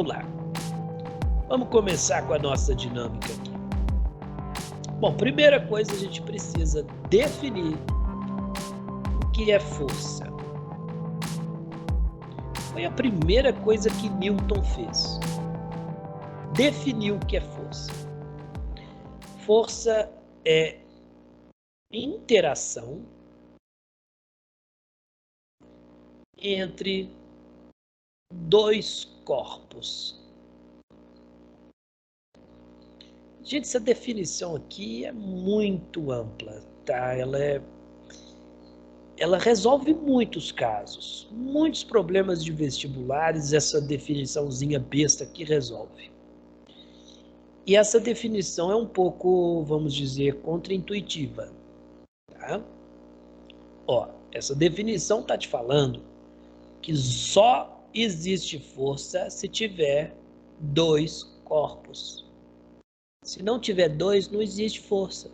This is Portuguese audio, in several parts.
vamos lá. Vamos começar com a nossa dinâmica aqui. Bom, primeira coisa, a gente precisa definir o que é força. Foi a primeira coisa que Newton fez. Definiu o que é força. Força é interação entre dois corpos. Gente, essa definição aqui é muito ampla, tá? Ela resolve muitos casos, muitos problemas de vestibulares, essa definiçãozinha besta aqui resolve. E essa definição é um pouco, vamos dizer, contraintuitiva, tá? Ó, essa definição está te falando que só existe força se tiver dois corpos. Se não tiver dois, não existe força.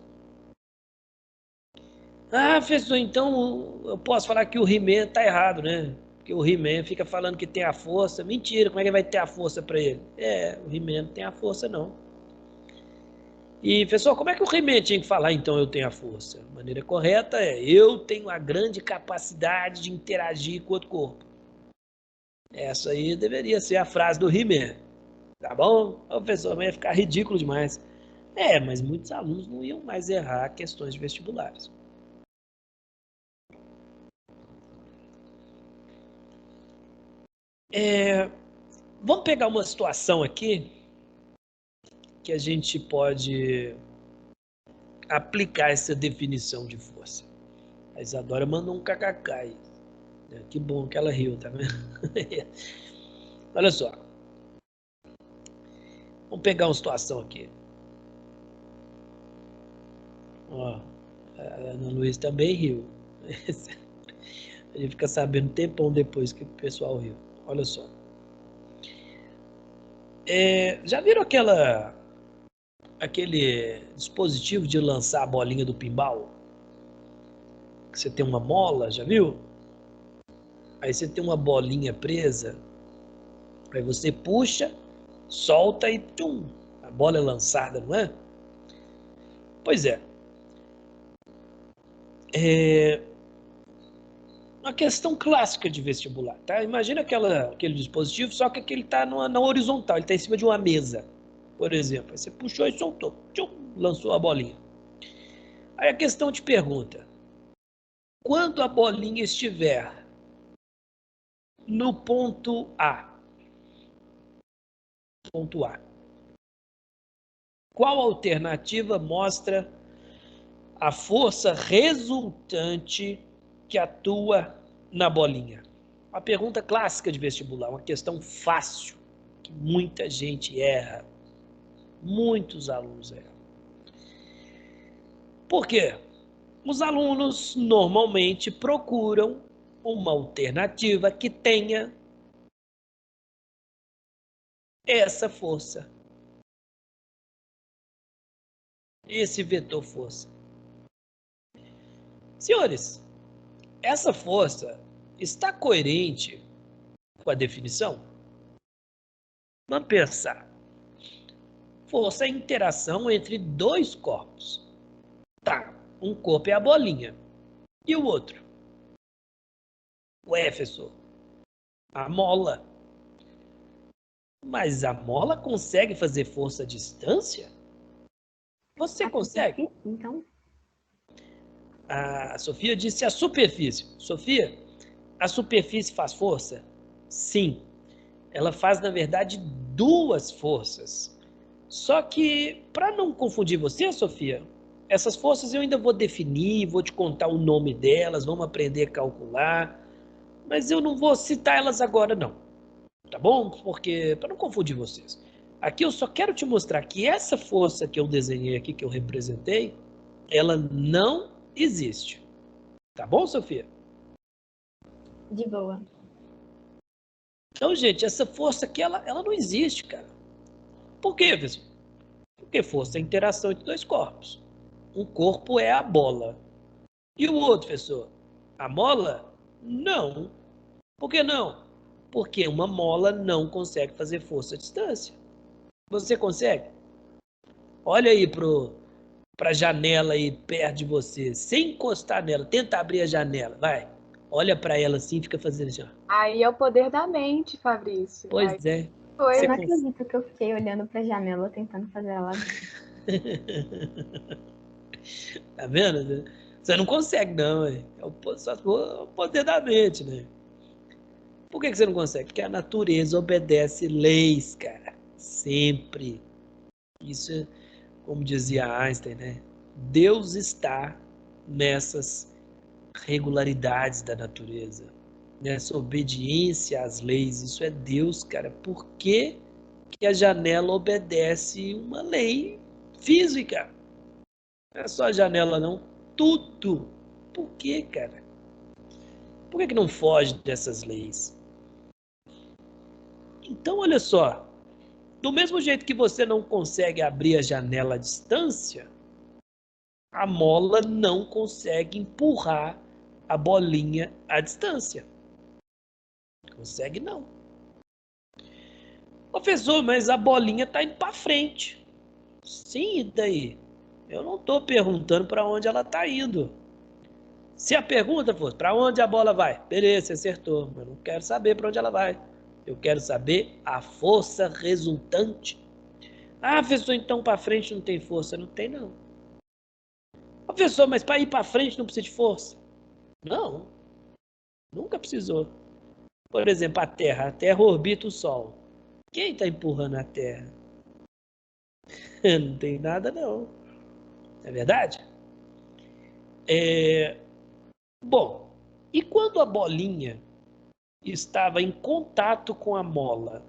Ah, professor, então eu posso falar que o He-Man está errado, né? Porque o He-Man fica falando que tem a força. Mentira, como é que vai ter a força para ele? O He-Man não tem a força, não. E, professor, como é que o He-Man tinha que falar, então, eu tenho a força? A maneira correta é, eu tenho a grande capacidade de interagir com outro corpo. Essa aí deveria ser a frase do He-Man. Tá bom? O professor ia ficar ridículo demais. Mas muitos alunos não iam mais errar questões de vestibulares. Vamos pegar uma situação aqui que a gente pode aplicar essa definição de força. A Isadora mandou um kkk aí. Que bom que ela riu, tá vendo? Olha só. Vamos pegar uma situação aqui. Ó, a Ana Luiz também riu. A gente fica sabendo um tempão depois que o pessoal riu. Olha só. Já viram aquele dispositivo de lançar a bolinha do pinball? Que você tem uma mola, já viu? Aí você tem uma bolinha presa. Aí você puxa, solta e tum, a bola é lançada, não é? Pois é. Uma questão clássica de vestibular, tá? Imagina aquele dispositivo, só que ele está na horizontal, ele está em cima de uma mesa, por exemplo. Aí você puxou e soltou, tchum, lançou a bolinha. Aí a questão te pergunta, quando a bolinha estiver no ponto A, qual alternativa mostra a força resultante que atua na bolinha? Uma pergunta clássica de vestibular, uma questão fácil, que muita gente erra. Muitos alunos erram. Por quê? Os alunos normalmente procuram uma alternativa que tenha essa força, esse vetor força. Senhores, essa força está coerente com a definição? Vamos pensar. Força é a interação entre dois corpos. Tá, um corpo é a bolinha. E o outro? Ué, professor, a mola. Mas a mola consegue fazer força à distância? Você consegue? Então? A Sofia disse a superfície. Sofia, a superfície faz força? Sim. Ela faz, na verdade, duas forças. Só que, para não confundir você, Sofia, essas forças eu ainda vou definir, vou te contar o nome delas, vamos aprender a calcular, mas eu não vou citar elas agora, não. Tá bom? Porque, para não confundir vocês. Aqui eu só quero te mostrar que essa força que eu desenhei aqui, que eu representei, ela não existe. Tá bom, Sofia? De boa. Então, gente, essa força aqui, ela não existe, cara. Por quê, pessoal? Porque força é a interação entre dois corpos. Um corpo é a bola. E o outro, professor? A mola? Não. Por que não? Porque uma mola não consegue fazer força à distância. Você consegue? Olha aí para a janela aí perto de você, sem encostar nela. Tenta abrir a janela, vai. Olha para ela assim, fica fazendo assim. Ó. Aí é o poder da mente, Fabrício. Pois Aí é. foi. Eu não acredito que eu fiquei olhando pra janela tentando fazer ela abrir. Tá vendo? Você não consegue, não. É só o poder da mente, né? Por que você não consegue? Porque a natureza obedece leis, cara. Sempre. Isso é, como dizia Einstein, né? Deus está nessas regularidades da natureza, nessa obediência às leis. Isso é Deus, cara. Por que que a janela obedece uma lei física? Não é só a janela, não. Tudo. Por que, cara? Por que não foge dessas leis? Então, olha só. Do mesmo jeito que você não consegue abrir a janela à distância, a mola não consegue empurrar a bolinha à distância. Consegue não. Professor, mas a bolinha está indo para frente. Sim, e daí? Eu não estou perguntando para onde ela está indo. Se a pergunta fosse para onde a bola vai, beleza, você acertou. Mas eu não quero saber para onde ela vai. Eu quero saber a força resultante. Ah, professor, então para frente não tem força. Não tem, não. Professor, mas para ir para frente não precisa de força? Não, nunca precisou. Por exemplo, a Terra orbita o Sol. Quem está empurrando a Terra? Não tem nada, não. É verdade? Bom, e quando a bolinha estava em contato com a mola?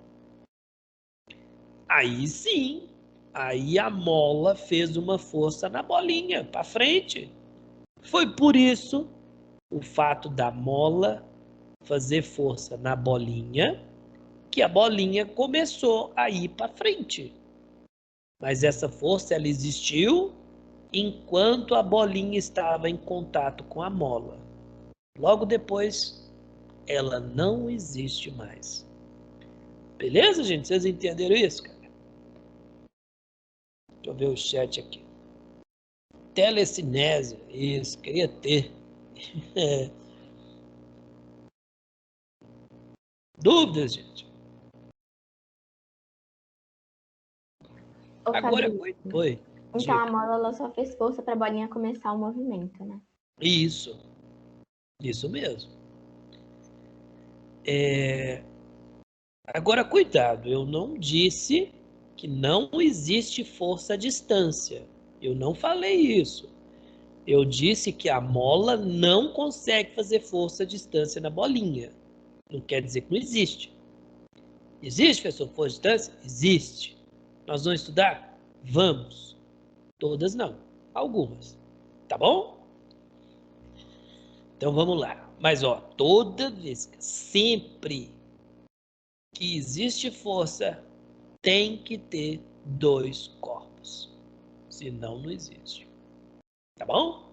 Aí sim, aí a mola fez uma força na bolinha, para frente. Foi por isso o fato da mola fazer força na bolinha que a bolinha começou a ir para frente. Mas essa força ela existiu enquanto a bolinha estava em contato com a mola. Logo depois, ela não existe mais. Beleza, gente? Vocês entenderam isso, cara? Deixa eu ver o chat aqui. Telecinésia, isso, queria ter. Dúvidas, gente? Ô, Agora, Fabrício, oi, então a diga. mola ela só fez força pra bolinha começar o movimento, né? Isso mesmo. Agora, cuidado, eu não disse que não existe força à distância. Eu não falei isso. Eu disse que a mola não consegue fazer força à distância na bolinha. Não quer dizer que não existe. Existe, professor, força à distância? Existe. Nós vamos estudar? Vamos. Todas não. Algumas. Tá bom? Então vamos lá. Mas ó, toda vez, sempre que existe força, tem que ter dois corpos. Senão não existe. Tá bom?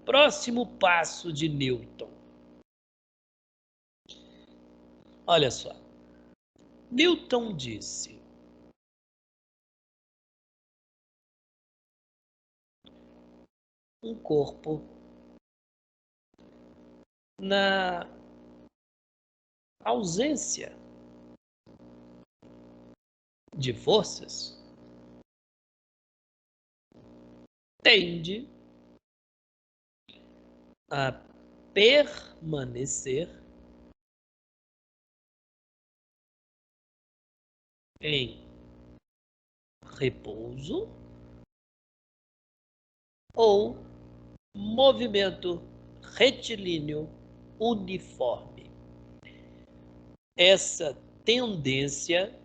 Próximo passo de Newton. Olha só. Newton disse: um corpo na ausência de forças tende a permanecer em repouso ou movimento retilíneo uniforme. Essa tendência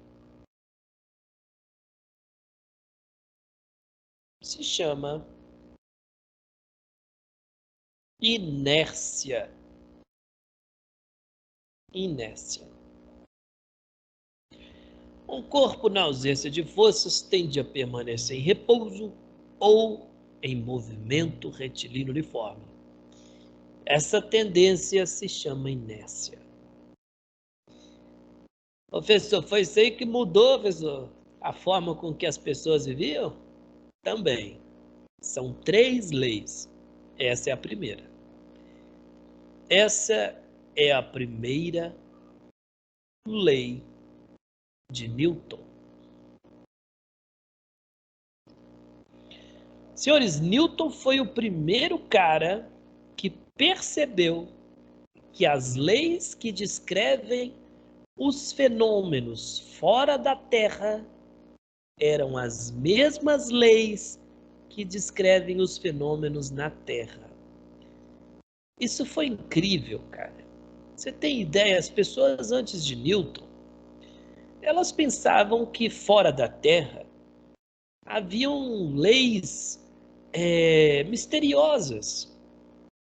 se chama inércia. Inércia. Um corpo na ausência de forças tende a permanecer em repouso ou em movimento retilíneo uniforme. Essa tendência se chama inércia. Professor, foi isso aí que mudou, professor, a forma com que as pessoas viviam? Também. São 3 leis. Essa é a primeira. Essa é a primeira lei de Newton. Senhores, Newton foi o primeiro cara que percebeu que as leis que descrevem os fenômenos fora da Terra eram as mesmas leis que descrevem os fenômenos na Terra. Isso foi incrível, cara. Você tem ideia, as pessoas antes de Newton, elas pensavam que fora da Terra haviam leis misteriosas,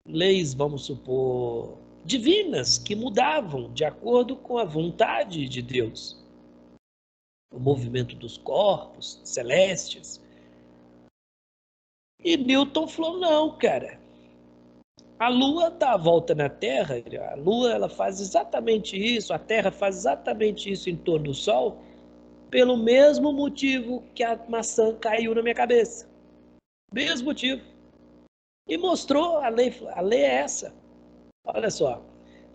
leis, vamos supor, divinas, que mudavam de acordo com a vontade de Deus. O movimento dos corpos celestes. E Newton falou, não, cara, a Lua dá a volta na Terra, a Lua ela faz exatamente isso, a Terra faz exatamente isso em torno do Sol, pelo mesmo motivo que a maçã caiu na minha cabeça. Mesmo motivo. E mostrou a lei é essa. Olha só.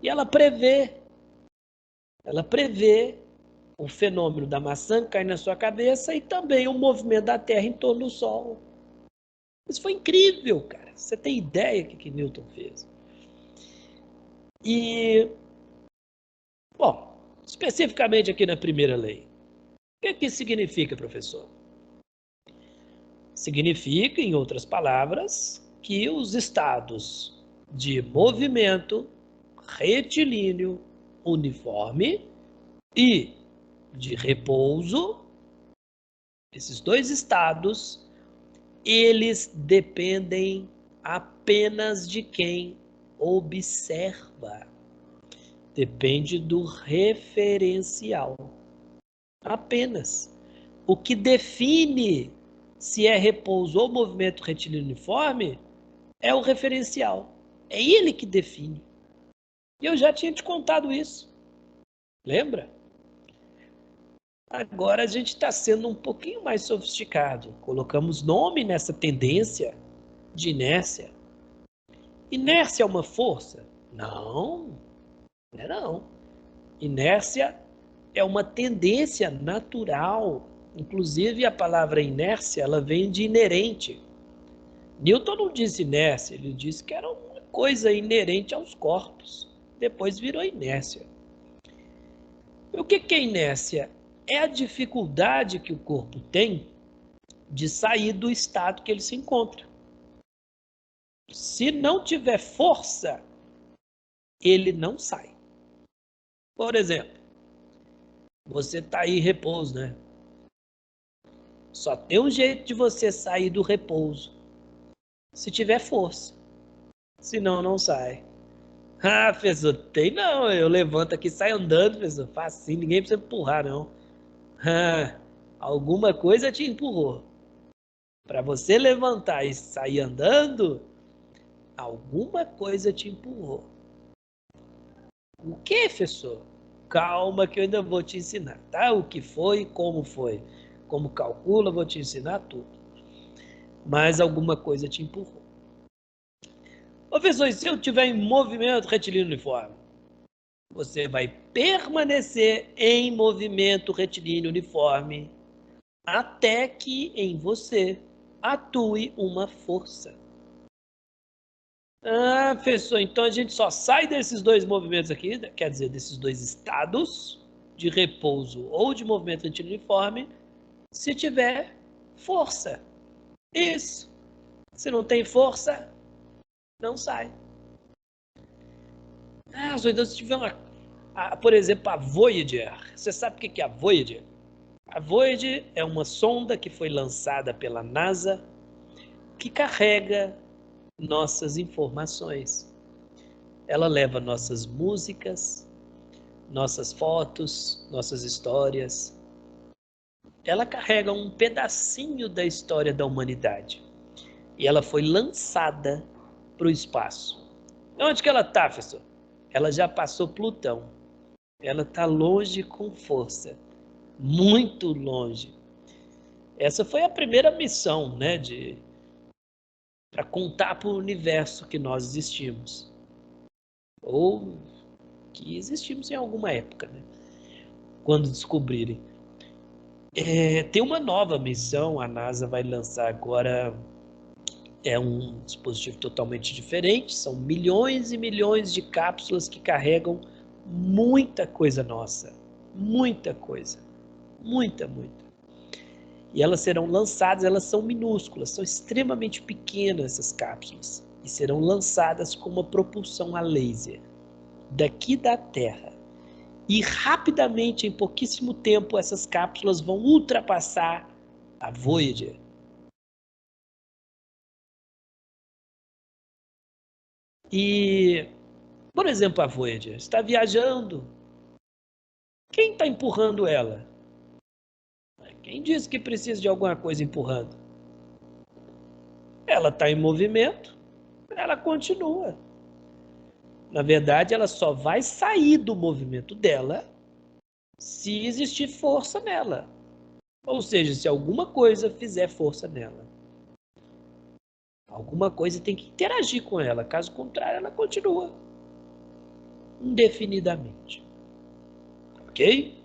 E ela prevê o fenômeno da maçã cair na sua cabeça e também o movimento da Terra em torno do Sol. Isso foi incrível, cara. Você tem ideia do que Newton fez? E, bom, especificamente aqui na primeira lei. O que significa, professor? Significa, em outras palavras, que os estados de movimento retilíneo uniforme e de repouso, esses 2 estados, eles dependem apenas de quem observa. Depende do referencial. Apenas. O que define se é repouso ou movimento retilíneo uniforme é o referencial. É ele que define. E eu já tinha te contado isso. Lembra? Agora a gente está sendo um pouquinho mais sofisticado. Colocamos nome nessa tendência de inércia. Inércia é uma força? Não, não é não. Inércia é uma tendência natural. Inclusive a palavra inércia, ela vem de inerente. Newton não disse inércia, ele disse que era uma coisa inerente aos corpos. Depois virou inércia. E o que é inércia? É a dificuldade que o corpo tem de sair do estado que ele se encontra. Se não tiver força, ele não sai. Por exemplo, você está aí em repouso, né? Só tem um jeito de você sair do repouso. Se tiver força. Senão, não sai. Ah, professor, tem não. Eu levanto aqui e saio andando, professor. Facinho, ninguém precisa empurrar, não. Ah, alguma coisa te empurrou. Para você levantar e sair andando, alguma coisa te empurrou. O que, professor? Calma que eu ainda vou te ensinar, tá? O que foi, como calcula, vou te ensinar tudo. Mas alguma coisa te empurrou. Professor, e se eu tiver em movimento retilíneo uniforme? Você vai permanecer em movimento retilíneo uniforme até que em você atue uma força. Ah, professor, então a gente só sai desses 2 movimentos aqui, quer dizer, desses 2 estados de repouso ou de movimento retilíneo uniforme, se tiver força. Isso. Se não tem força, não sai. Ah, então se tiver por exemplo, a Voyager. Você sabe o que é a Voyager? A Voyager é uma sonda que foi lançada pela NASA que carrega nossas informações. Ela leva nossas músicas, nossas fotos, nossas histórias. Ela carrega um pedacinho da história da humanidade. E ela foi lançada para o espaço. Onde que ela está, professor? Ela já passou Plutão. Ela está longe com força, muito longe. Essa foi a primeira missão, né, para contar para o universo que nós existimos, ou que existimos em alguma época, né, quando descobrirem. Tem uma nova missão, a NASA vai lançar agora, é um dispositivo totalmente diferente, são milhões e milhões de cápsulas que carregam muita coisa nossa, muita coisa, muita. E elas serão lançadas, elas são minúsculas, são extremamente pequenas essas cápsulas, e serão lançadas com uma propulsão a laser, daqui da Terra. E rapidamente, em pouquíssimo tempo, essas cápsulas vão ultrapassar a Voyager. E, por exemplo, a Voyager está viajando. Quem está empurrando ela? Quem disse que precisa de alguma coisa empurrando? Ela está em movimento, ela continua. Na verdade, ela só vai sair do movimento dela se existir força nela. Ou seja, se alguma coisa fizer força nela. Alguma coisa tem que interagir com ela, caso contrário, ela continua indefinidamente. Ok?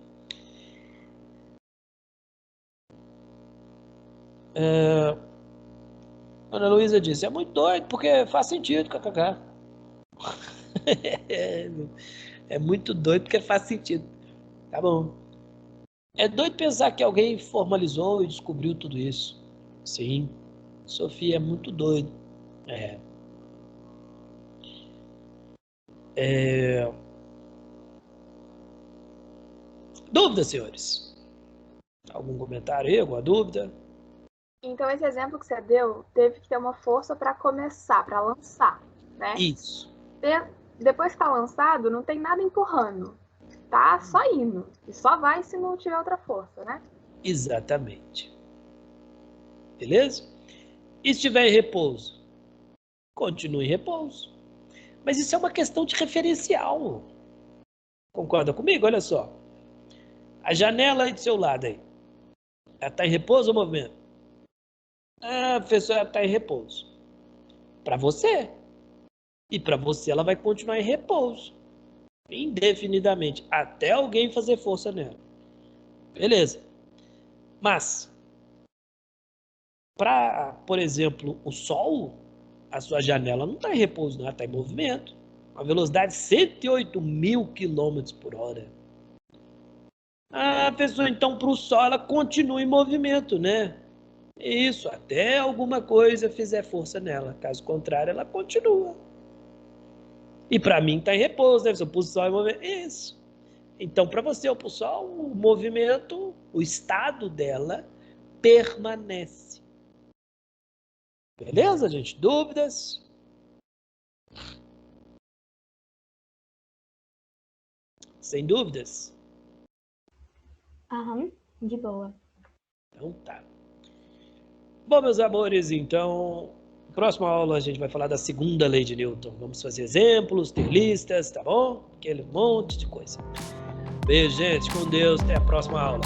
Ana Luísa disse, é muito doido, porque faz sentido, kkk. É muito doido porque faz sentido. Tá bom. É doido pensar que alguém formalizou e descobriu tudo isso. Sim. Sofia é muito doido. Dúvidas, senhores? Algum comentário aí? Alguma dúvida? Então, esse exemplo que você deu teve que ter uma força para começar, para lançar, né? Isso. Depois que está lançado, não tem nada empurrando. Tá só indo. E só vai se não tiver outra força, né? Exatamente. Beleza? E se estiver em repouso? Continue em repouso. Mas isso é uma questão de referencial. Concorda comigo? Olha só. A janela aí do seu lado aí. Ela está em repouso ou movimento? Ah, professor, ela está em repouso. Para você. E para você ela vai continuar em repouso. Indefinidamente. Até alguém fazer força nela. Beleza. Mas, para, por exemplo, o Sol, a sua janela não está em repouso, não. Ela está em movimento. Uma velocidade de 108 mil quilômetros por hora. Ah, pessoa, então para o Sol ela continua em movimento, né? Isso, até alguma coisa fizer força nela. Caso contrário, ela continua. E para mim está em repouso, né? Se eu pus o Sol em movimento. Isso. Então, para você, ou para o Sol, o movimento, o estado dela permanece. Beleza, gente? Dúvidas? Sem dúvidas? Aham, de boa. Então tá. Bom, meus amores, então, na próxima aula a gente vai falar da segunda lei de Newton. Vamos fazer exemplos, ter listas, tá bom? Aquele monte de coisa. Beijo, gente, com Deus, até a próxima aula.